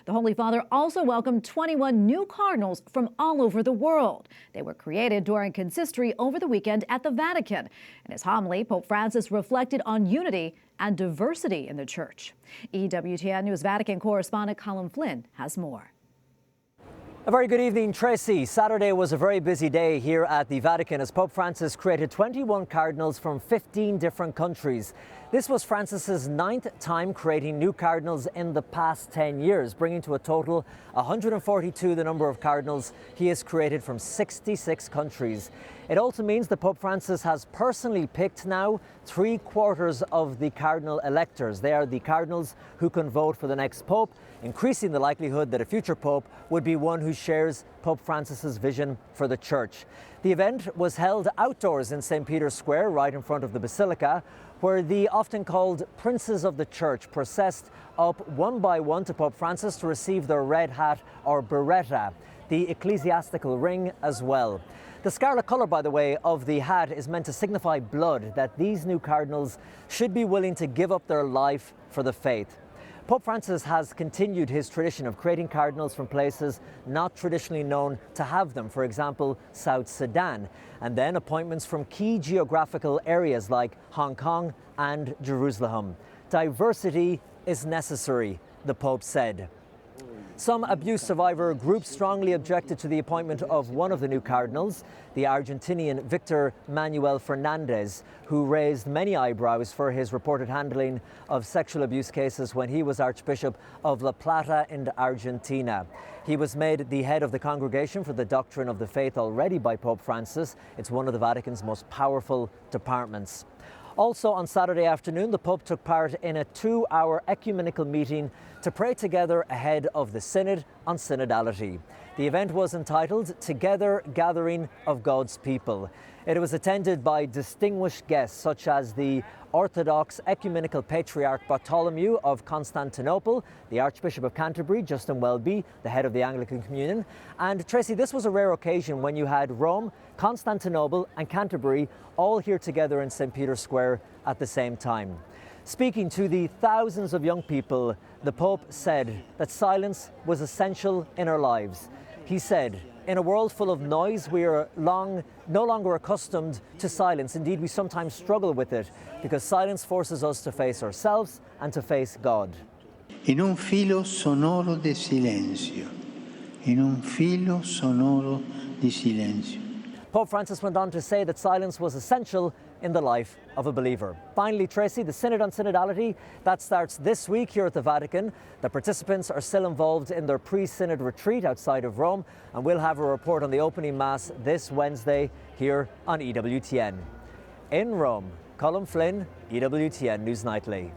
The Holy Father also welcomed 21 new cardinals from all over the world. They were created during Consistory over the weekend at the Vatican. In his homily, Pope Francis reflected on unity and diversity in the Church. EWTN News Vatican Correspondent Colm Flynn has more. A very good evening, Tracy. Saturday was a very busy day here at the Vatican as Pope Francis created 21 cardinals from 15 different countries. This was Francis's 9th time creating new cardinals in the past 10 years, bringing to a total 142 the number of cardinals he has created from 66 countries. It also means that Pope Francis has personally picked now 3/4 of the cardinal electors. They are the cardinals who can vote for the next pope, increasing the likelihood that a future pope would be one who shares Pope Francis's vision for the Church. The event was held outdoors in St. Peter's Square, right in front of the Basilica, where the often called princes of the Church processed up one by one to Pope Francis to receive their red hat or biretta, the ecclesiastical ring as well. The scarlet colour, by the way, of the hat is meant to signify blood, that these new cardinals should be willing to give up their life for the faith. Pope Francis has continued his tradition of creating cardinals from places not traditionally known to have them, for example, South Sudan, and then appointments from key geographical areas like Hong Kong and Jerusalem. Diversity is necessary, the Pope said. Some abuse survivor groups strongly objected to the appointment of one of the new cardinals, the Argentinian Victor Manuel Fernandez, who raised many eyebrows for his reported handling of sexual abuse cases when he was Archbishop of La Plata in Argentina. He was made the head of the Congregation for the Doctrine of the Faith already by Pope Francis. It's one of the Vatican's most powerful departments. Also on Saturday afternoon, the Pope took part in a 2-hour ecumenical meeting to pray together ahead of the Synod on synodality. The event was entitled Together Gathering of God's People. It was attended by distinguished guests such as the Orthodox Ecumenical Patriarch Bartholomew of Constantinople, the Archbishop of Canterbury, Justin Welby, the head of the Anglican Communion. And Tracy, this was a rare occasion when you had Rome, Constantinople and Canterbury all here together in St. Peter's Square at the same time. Speaking to the thousands of young people, the Pope said that silence was essential in our lives. He said, in a world full of noise, we are no longer accustomed to silence. Indeed, we sometimes struggle with it because silence forces us to face ourselves and to face God. In un filo sonoro di silenzio. In un filo sonoro di silenzio. Pope Francis went on to say that silence was essential in the life of a believer. Finally, Tracy, the Synod on Synodality, that starts this week here at the Vatican. The participants are still involved in their pre-Synod retreat outside of Rome, and we'll have a report on the opening Mass this Wednesday here on EWTN. In Rome, Colm Flynn, EWTN News Nightly.